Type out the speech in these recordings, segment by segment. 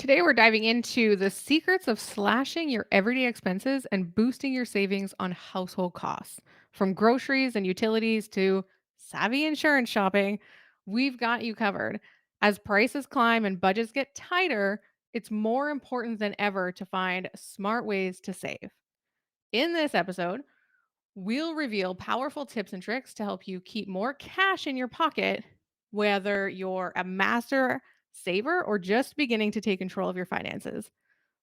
Today we're diving into the secrets of slashing your everyday expenses and boosting your savings on household costs. From groceries and utilities to savvy insurance shopping, we've got you covered. As prices climb and budgets get tighter, it's more important than ever to find smart ways to save. In this episode, we'll reveal powerful tips and tricks to help you keep more cash in your pocket, whether you're a master saver or just beginning to take control of your finances.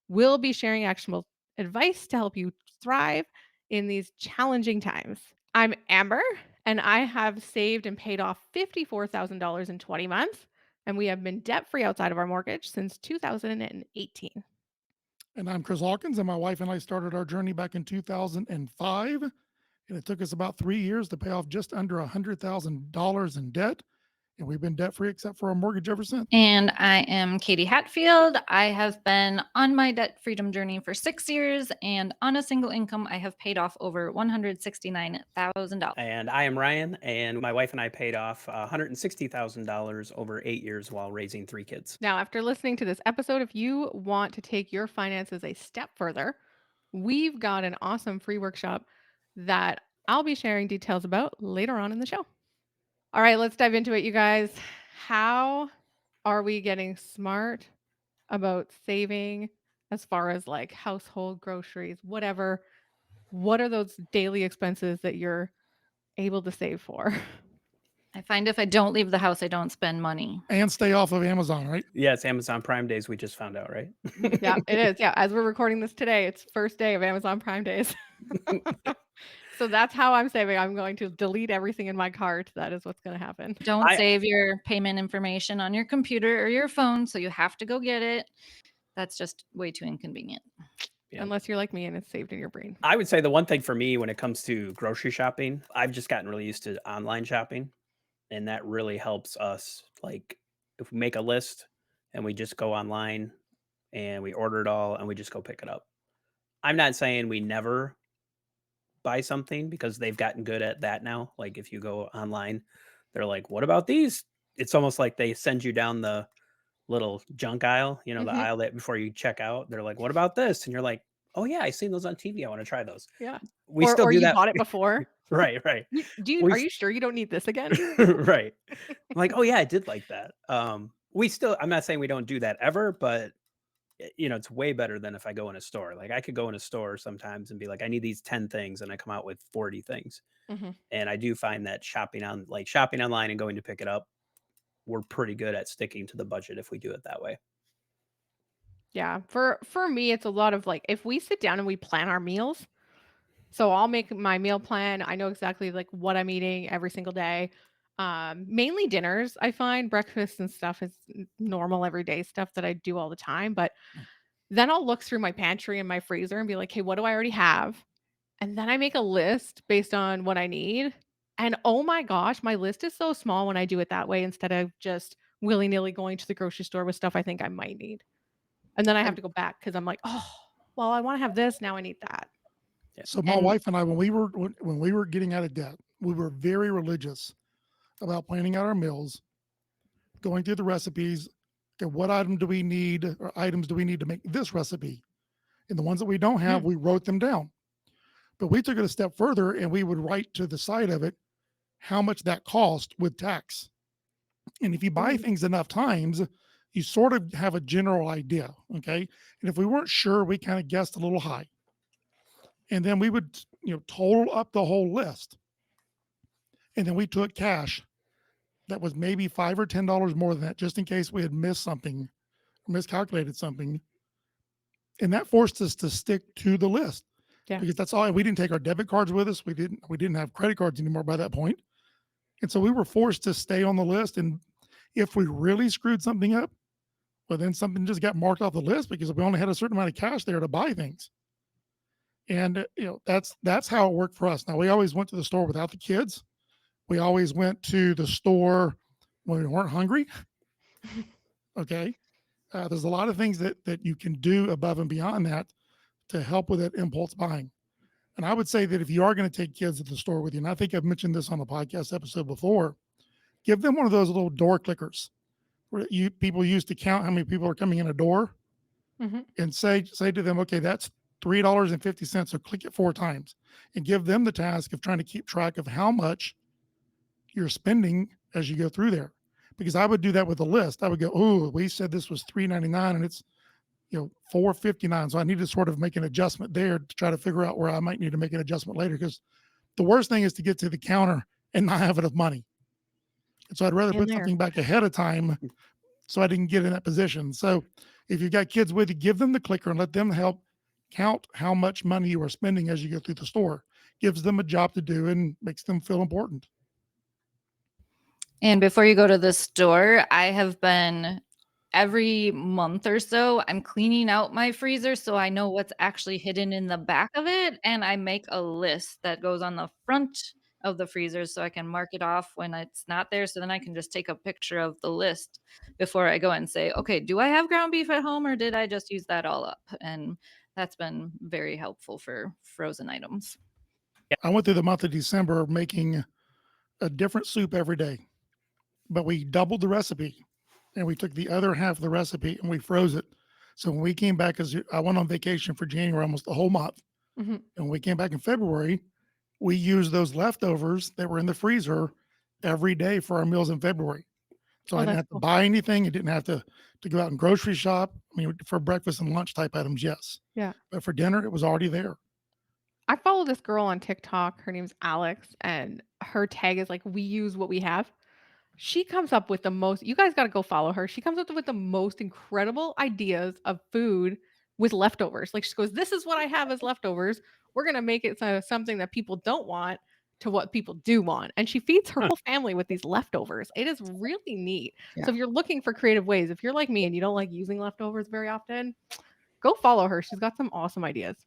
We'll be sharing actionable advice to help you thrive in these challenging times. I'm Amber, and I have saved and paid off $54,000 in 20 months, and we have been debt free outside of our mortgage since 2018. And I'm Chris Hawkins, and my wife and I started our journey back in 2005. And it took us about 3 years to pay off just under $100,000 in debt. And we've been debt free except for our mortgage ever since. And I am Katie Hatfield. I have been on my debt freedom journey for 6 years, and on a single income, I have paid off over $169,000. And I am Ryan, and my wife and I paid off $160,000 over 8 years while raising 3 kids. Now, after listening to this episode, if you want to take your finances a step further, we've got an awesome free workshop that I'll be sharing details about later on in the show. All right, let's dive into it, you guys. How are we getting smart about saving as far as like household groceries, whatever? What are those daily expenses that you're able to save for? I find if I don't leave the house, I don't spend money. And stay off of Amazon, right? Yeah, it's Amazon Prime Days. We just found out, right? Yeah, it is. Yeah, as we're recording this today, it's first day of Amazon Prime Days. So that's how I'm saving. I'm going to delete everything in my cart. That is what's going to happen. Don't save your payment information on your computer or your phone, so you have to go get it. That's just way too inconvenient. Yeah. Unless you're like me and it's saved in your brain. I would say the one thing for me when it comes to grocery shopping, I've just gotten really used to online shopping, and that really helps us. Like if we make a list and we just go online and we order it all and we just go pick it up. I'm not saying we never buy something because they've gotten good at that now. Like if you go online, they're like, what about these? It's almost like they send you down the little junk aisle, the aisle that before you check out, they're like, what about this? And you're like, oh yeah, I seen those on TV. I want to try those. Yeah. We still do you that. Bought it before. Right. Are you sure you don't need this again? Right. I'm like, oh yeah, I did like that. I'm not saying we don't do that ever, but it's way better than if I go in a store. Like I could go in a store sometimes and be like, I need these 10 things, and I come out with 40 things. And I do find that shopping online and going to pick it up, we're pretty good at sticking to the budget if we do it that way. Yeah. For me, it's a lot of like, if we sit down and we plan our meals, so I'll make my meal plan. I know exactly like what I'm eating every single day. Mainly dinners. I find breakfast and stuff is normal everyday stuff that I do all the time. But then I'll look through my pantry and my freezer and be like, hey, what do I already have? And then I make a list based on what I need. And oh my gosh, my list is so small when I do it that way instead of just willy-nilly going to the grocery store with stuff I think I might need. And then I have to go back because I'm like, oh, well, I want to have this. Now I need that. Yeah. So my wife and I, when we were getting out of debt, we were very religious about planning out our meals, going through the recipes. Okay, what items do we need to make this recipe? And the ones that we don't have, we wrote them down. But we took it a step further, and we would write to the side of it how much that cost with tax. And if you buy things enough times, you sort of have a general idea, okay? And if we weren't sure, we kind of guessed a little high. And then we would, total up the whole list. And then we took cash that was maybe $5 or $10 more than that, just in case we had missed something, or miscalculated something. And that forced us to stick to the list. Yeah. Because that's all. We didn't take our debit cards with us. We didn't have credit cards anymore by that point. And so we were forced to stay on the list. And if we really screwed something up, well, then something just got marked off the list because we only had a certain amount of cash there to buy things. And that's how it worked for us. Now, we always went to the store without the kids. We always went to the store when we weren't hungry. Okay. There's a lot of things that you can do above and beyond that to help with that impulse buying. And I would say that if you are going to take kids to the store with you, and I think I've mentioned this on a podcast episode before, give them one of those little door clickers where people use to count how many people are coming in a door. Mhm. and say to them, okay, that's $3.50. So click it 4 times and give them the task of trying to keep track of how much you're spending as you go through there. Because I would do that with a list. I would go, oh, we said this was $3.99 and it's $4.59. So I need to sort of make an adjustment there to try to figure out where I might need to make an adjustment later. Because the worst thing is to get to the counter and not have enough money. And so I'd rather In put there. something back ahead of time so I didn't get in that position. So if you've got kids with you, give them the clicker and let them help count how much money you are spending as you go through the store. Gives them a job to do and makes them feel important. And before you go to the store, I have been every month or so, I'm cleaning out my freezer so I know what's actually hidden in the back of it, and I make a list that goes on the front of the freezer so I can mark it off when it's not there, so then I can just take a picture of the list before I go and say, "Okay, do I have ground beef at home or did I just use that all up?" And that's been very helpful for frozen items. I went through the month of December making a different soup every day, but we doubled the recipe and we took the other half of the recipe and we froze it. So when we came back, as I went on vacation for January, almost the whole month, Mhm. and when we came back in February, we used those leftovers that were in the freezer every day for our meals in February. So I Oh, didn't that's have to cool. buy anything. I didn't have to go out and grocery shop. I mean, for breakfast and lunch type items, yes, Yeah. but for dinner, it was already there. I follow this girl on TikTok. Her name's Alex, and her tag is like, "We use what we have." She comes up with the most you guys gotta go follow her. She comes up with the most incredible ideas of food with leftovers. Like, she goes, "This is what I have as leftovers. We're gonna make it something that people don't want to what people do want." And she feeds her Huh. whole family with these leftovers. It is really neat. Yeah. So if you're looking for creative ways, if you're like me and you don't like using leftovers very often, go follow her. She's got some awesome ideas.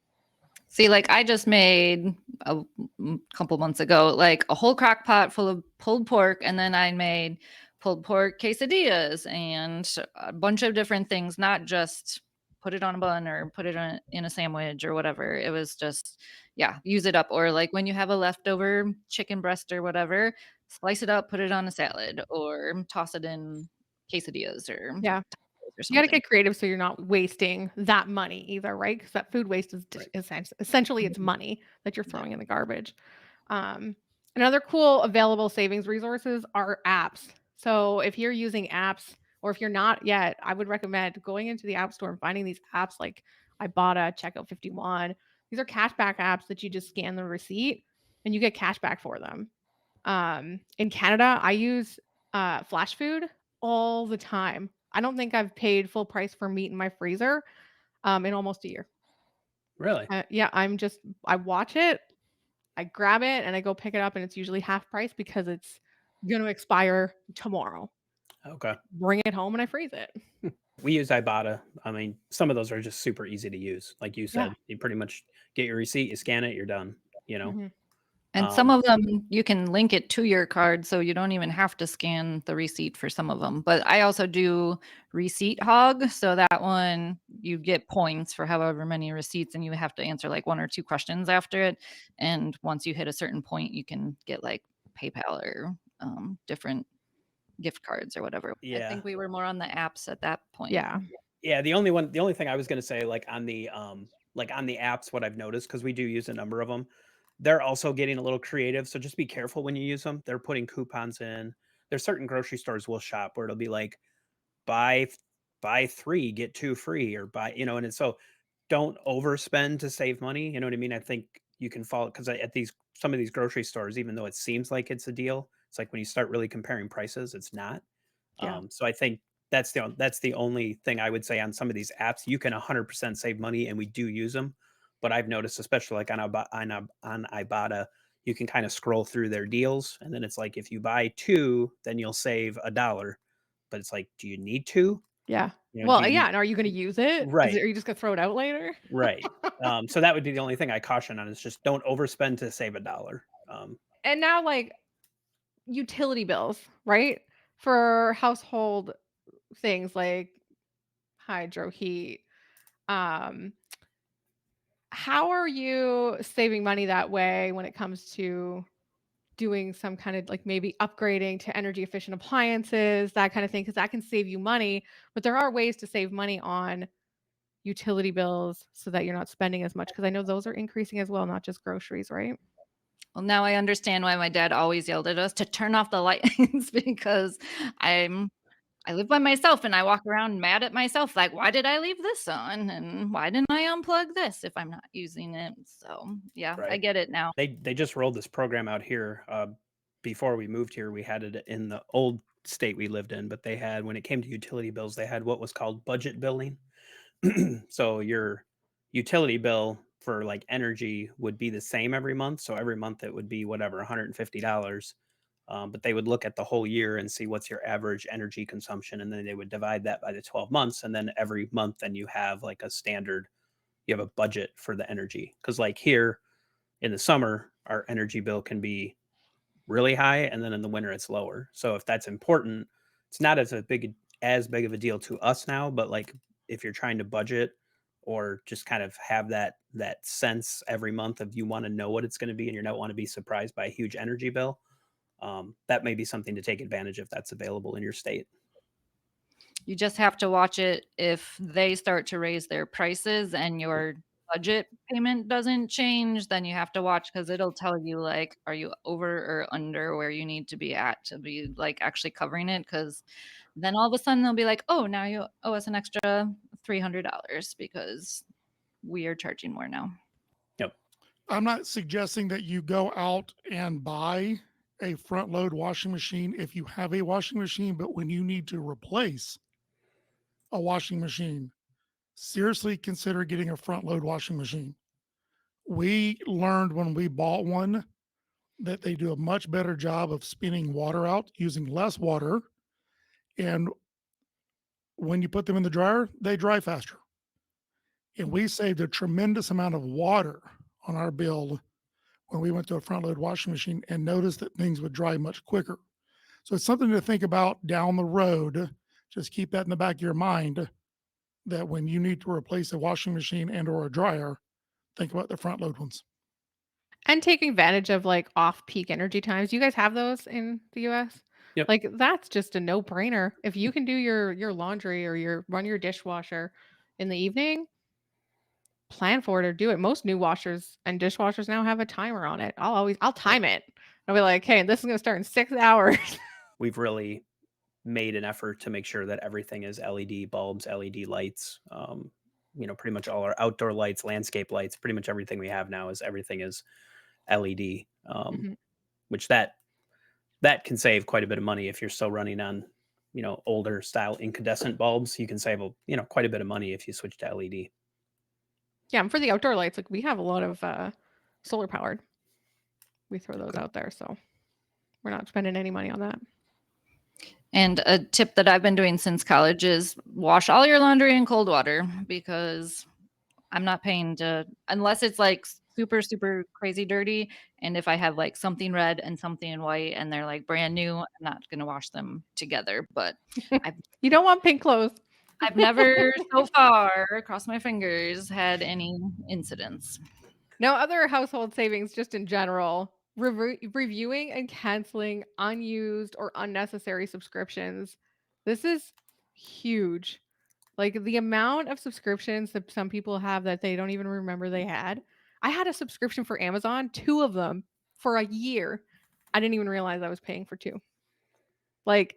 See, like I just made a couple months ago, like a whole crock pot full of pulled pork, and then I made pulled pork quesadillas and a bunch of different things, not just put it on a bun or put it in a sandwich or whatever. It was just, yeah, use it up. Or like when you have a leftover chicken breast or whatever, slice it up, put it on a salad, or toss it in quesadillas Yeah. or You gotta something. get creative so you're not wasting that money either, right? Because that food waste is Right. essentially it's money that you're throwing in the garbage. Um, Another cool available savings resources are apps. So if you're using apps or if you're not yet, I would recommend going into the app store and finding these apps like Ibotta, Checkout 51. These are cashback apps that you just scan the receipt and you get cashback for them. In Canada, I use, Flash Food all the time. I don't think I've paid full price for meat in my freezer, in almost a year. Really? Yeah, I watch it, I grab it, and I go pick it up, and it's usually half price because it's gonna expire tomorrow. Okay. Bring it home and I freeze it. We use Ibotta. I mean, some of those are just super easy to use. Like you Yeah. said, you pretty much get your receipt, you scan it, you're done. You know. Mhm. And some Um, of them, you can link it to your card, so you don't even have to scan the receipt for some of them. But I also do Receipt Hog, so that one, you get points for however many receipts, and you have to answer, like, 1 or 2 questions after it, and once you hit a certain point, you can get, like, PayPal or, different gift cards or whatever. I yeah. think we were more on the apps at that point. Yeah. Yeah, the only thing I was gonna say, like on the apps, what I've noticed, because we do use a number of them, they're also getting a little creative, so just be careful when you use them. They're putting coupons in. There's certain grocery stores will shop where it'll be like, buy f buy 3, get 2 free, or buy, and it's so don't overspend to save money, you know what I mean? I think you can fall because at these some of these grocery stores, even though it seems like it's a deal, it's like when you start really comparing prices, it's not. Yeah. So I think that's the only thing I would say on some of these apps. You can 100% save money, and we do use them. But I've noticed, especially like on Ibotta, you can kind of scroll through their deals, and then it's like if you buy two, then you'll save $1. But it's like, do you need two? Yeah. Do Well, you yeah, need and are you gonna use it? right, Are you just gonna throw it out later? right? So that would be the only thing I caution on is just don't overspend to save $1. And now, like, utility bills, right? For household things like hydro, heat, um, how are you saving money that way when it comes to doing some kind of like maybe upgrading to energy efficient appliances, that kind of thing? Because that can save you money, but there are ways to save money on utility bills so that you're not spending as much? Because I know those are increasing as well, not just groceries, right? Well, now I understand why my dad always yelled at us to turn off the lights because I'm I live by myself and I walk around mad at myself, like, why did I leave this on? And why didn't I unplug this if I'm not using it? So yeah, I Right. get it now. They just rolled this program out here. Before we moved here, we had it in the old state we lived in, but they had, when it came to utility bills, they had what was called budget billing. So your utility bill for like energy would be the same every month. So every month it would be whatever, $150. But they would look at the whole year and see what's your average energy consumption. And then they would divide that by the 12 months. And then every month, then you have like a standard, you have a budget for the energy. Cause like here in the summer, our energy bill can be really high, and then in the winter it's lower. So if that's important, it's not as big of a deal to us now, but like if you're trying to budget or just kind of have that sense every month of you want to know what it's going to be and you don't want to be surprised by a huge energy bill, that may be something to take advantage if that's available in your state. You just have to watch it if they start to raise their prices and your budget payment doesn't change, then you have to watch because 'cause it'll tell you, like, are you over or under where you need to be at to be, like, actually covering it? Because then all of a sudden they'll be like, "Oh, now you owe us an extra $300 because we are charging more now." Yep. I'm not suggesting that you go out and buy a front load washing machine if you have a washing machine, but when you need to replace a washing machine, seriously consider getting a front load washing machine. We learned when we bought one that they do a much better job of spinning water out using less water. And when you put them in the dryer, they dry faster. And we saved a tremendous amount of water on our bill when we went to a front load washing machine and noticed that things would dry much quicker. So it's something to think about down the road. Just keep that in the back of your mind that when you need to replace a washing machine and or a dryer, think about the front load ones. And taking advantage of, like, off-peak energy times. You guys have those in the US? Yep. Like, that's just a no-brainer. If you can do your laundry or run your dishwasher in the evening, plan for it or do it. Most new washers and dishwashers now have a timer on it. I'll Yep. time it. I'll be like, "Hey, this is gonna start in 6 hours." We've really made an effort to make sure that everything is LED bulbs, LED lights. Pretty much all our outdoor lights, landscape lights, pretty much everything we have now is everything is LED. Mhm. Which that can save quite a bit of money if you're still running on, older style incandescent bulbs. You can save quite a bit of money if you switch to LED. Yeah, and for the outdoor lights, like, we have a lot of, solar powered. We throw those Okay. out there, so we're not spending any money on that. And a tip that I've been doing since college is wash all your laundry in cold water because I'm not paying to unless it's, like, super, super crazy dirty, and if I have, like, something red and something in white and they're, like, brand new, I'm not gonna wash them together, but I've You don't want pink clothes. I've never so far, cross my fingers, had any incidents. Now, other household savings just in general, reviewing and canceling unused or unnecessary subscriptions. This is huge. Like the amount of subscriptions that some people have that they don't even remember they had. I had a subscription for Amazon, 2 of them for a year. I didn't even realize I was paying for 2. Like,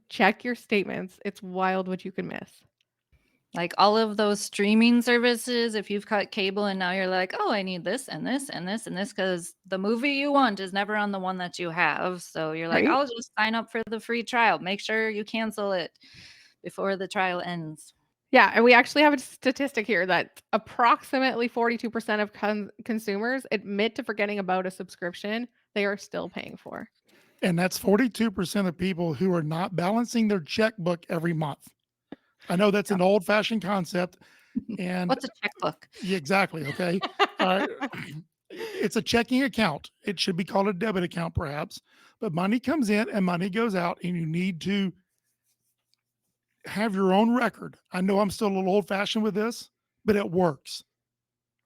check your statements. It's wild what you can miss. Like, all of those streaming services, if you've cut cable and now you're like, "Oh, I need this and this and this and this," because the movie you want is never on the one that you have, so you're like, Right? "I'll just sign up for the free trial." Make sure you cancel it before the trial ends. Yeah, and we actually have a statistic here that approximately 42% of consumers admit to forgetting about a subscription they are still paying for. And that's 42% of people who are not balancing their checkbook every month. I know that's an old fashioned concept. And What's a checkbook? yeah, exactly. Okay. Uh, it's a checking account. It should be called a debit account, perhaps, but money comes in and money goes out, and you need to have your own record. I know I'm still a little old fashioned with this, but it works.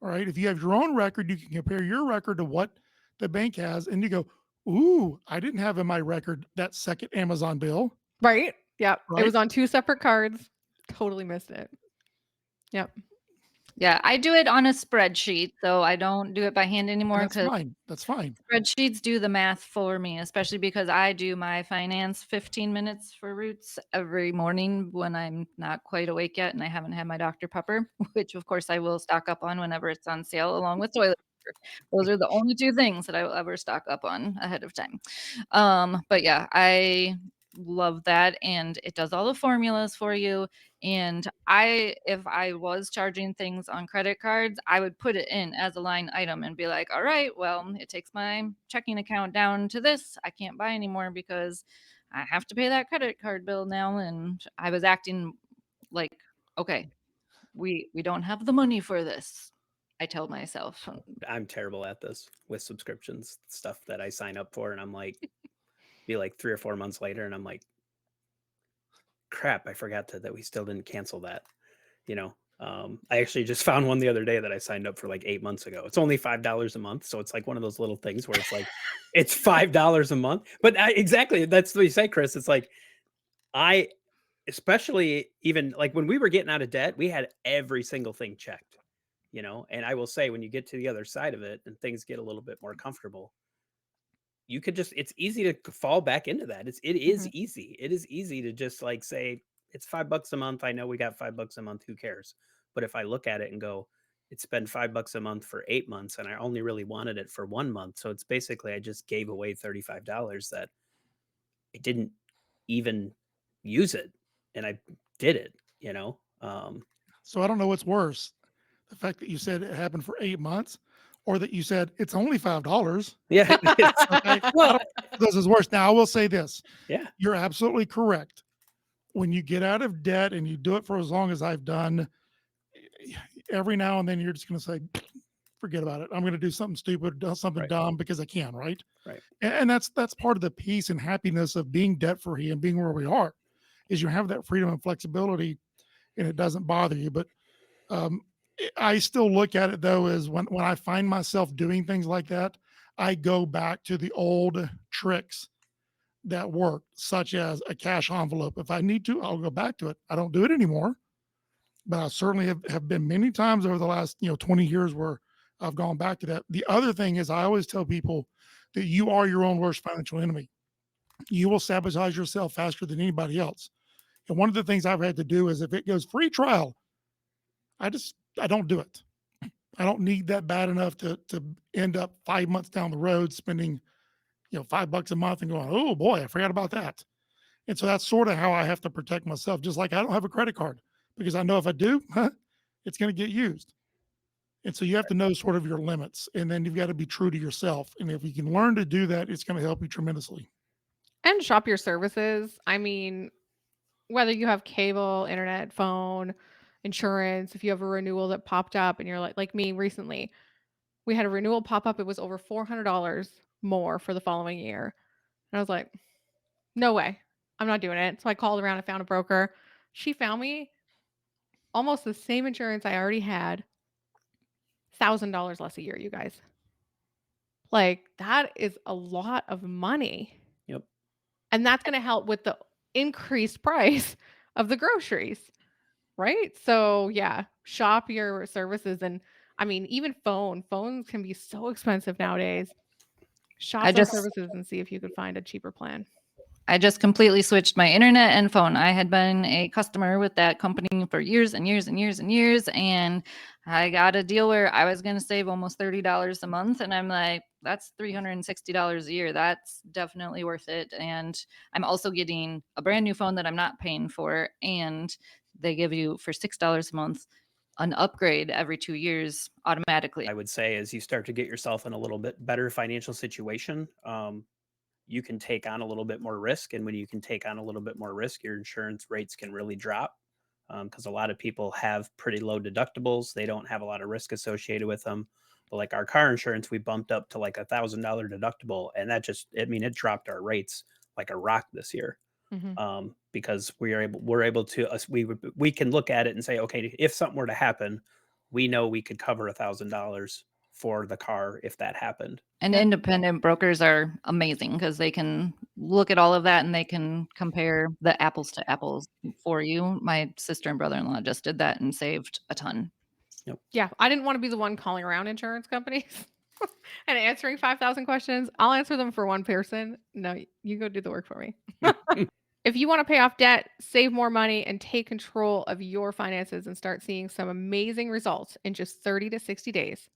All right. If you have your own record, you can compare your record to what the bank has, and you go, "Ooh, I didn't have in my record that second Amazon bill." Right? Yep. It Right. was on 2 separate cards. Totally missed it. Yep. Yeah, I do it on a spreadsheet, so I don't do it by hand And anymore that's because fine. That's fine. spreadsheets do the math for me, especially because I do my finance 15 minutes for Roots every morning when I'm not quite awake yet and I haven't had my Dr. Pepper, which of course I will stock up on whenever it's on sale along with toilet paper. Those are the only 2 things that I will ever stock up on ahead of time. But yeah, I love that, and it does all the formulas for you. And if I was charging things on credit cards, I would put it in as a line item and be like, all right, well, it takes my checking account down to this. I can't buy anymore because I have to pay that credit card bill now. And I was acting like, okay, we don't have the money for this. I tell myself. I'm terrible at this with subscriptions, stuff that I sign up for, and I'm like, be like 3 or 4 months later, and I'm like, crap, I forgot that we still didn't cancel that. You know, I actually just found one the other day that I signed up for like 8 months ago. It's only $5 a month, so it's like one of those little things where it's like it's $5 a month. But exactly, that's what you say, Chris. It's like I, especially even like when we were getting out of debt, we had every single thing checked. And I will say when you get to the other side of it and things get a little bit more comfortable, you could just it's easy to fall back into that. It is Mhm. easy. It is easy to just like say it's $5 a month. I know we got $5 a month. Who cares? But if I look at it and go, it's been $5 a month for 8 months, and I only really wanted it for 1 month. So it's basically I just gave away $35 that I didn't even use it, and I did it. So I don't know what's worse, the fact that you said it happened for 8 months, or that you said it's only $5. Yeah, it's Okay, I well, don't know if this is worse. Now I will say this: yeah, you're absolutely correct. When you get out of debt and you do it for as long as I've done, every now and then you're just going to say, "Forget about it. I'm going to do something stupid, do something right, dumb because I can." Right? right. And that's part of the peace and happiness of being debt free and being where we are, is you have that freedom and flexibility, and it doesn't bother you. But um, I still look at it though as when I find myself doing things like that, I go back to the old tricks that work, such as a cash envelope. If I need to, I'll go back to it. I don't do it anymore, but I certainly have been many times over the last 20 years where I've gone back to that. The other thing is I always tell people that you are your own worst financial enemy. You will sabotage yourself faster than anybody else. And one of the things I've had to do is if it goes free trial, I don't do it. I don't need that bad enough to end up 5 months down the road spending $5 a month and going, oh boy, I forgot about that. And so that's sort of how I have to protect myself. Just like I don't have a credit card because I know if I do, it's going to get used. And so you have to know sort of your limits, and then you've got to be true to yourself. And if you can learn to do that, it's going to help you tremendously. And shop your services. I mean, whether you have cable, internet, phone, insurance, if you have a renewal that popped up and you're like me recently, we had a renewal pop up. It was over $400 more for the following year. And I was like, no way. I'm not doing it. So I called around and found a broker. She found me almost the same insurance I already had, $1,000 less a year, you guys. Like, that is a lot of money. Yep. And that's going to help with the increased price of the groceries, right? So, yeah, shop your services. And I mean, even phones can be so expensive nowadays. I Shop those just services and see if you could find a cheaper plan. I just completely switched my internet and phone. I had been a customer with that company for years and years and years and years. And I got a deal where I was going to save almost $30 a month. And I'm like, that's $360 a year. That's definitely worth it. And I'm also getting a brand new phone that I'm not paying for. And they give you for $6 a month an upgrade every 2 years automatically. I would say as you start to get yourself in a little bit better financial situation, you can take on a little bit more risk. And when you can take on a little bit more risk, your insurance rates can really drop because a lot of people have pretty low deductibles. They don't have a lot of risk associated with them. But like our car insurance, we bumped up to like $1,000 deductible. And that just, I mean, it dropped our rates like a rock this year. Mhm. Because we're able to we can look at it and say, okay, if something were to happen, we know we could cover $1,000 for the car if that happened. And Yeah. independent brokers are amazing because they can look at all of that and they can compare the apples to apples for you. My sister and brother-in-law just did that and saved a ton. Yep. Yeah, I didn't want to be the one calling around insurance companies and answering 5,000 questions. I'll answer them for one person. No, you go do the work for me. If you want to pay off debt, save more money, and take control of your finances and start seeing some amazing results in just 30 to 60 days,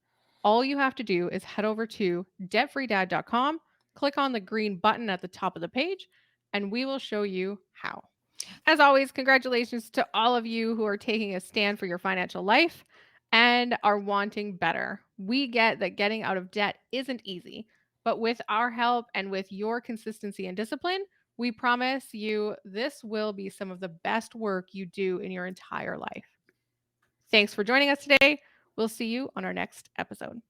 all you have to do is head over to debtfreedad.com, click on the green button at the top of the page, and we will show you how. As always, congratulations to all of you who are taking a stand for your financial life and are wanting better. We get that getting out of debt isn't easy, but with our help and with your consistency and discipline, we promise you this will be some of the best work you do in your entire life. Thanks for joining us today. We'll see you on our next episode.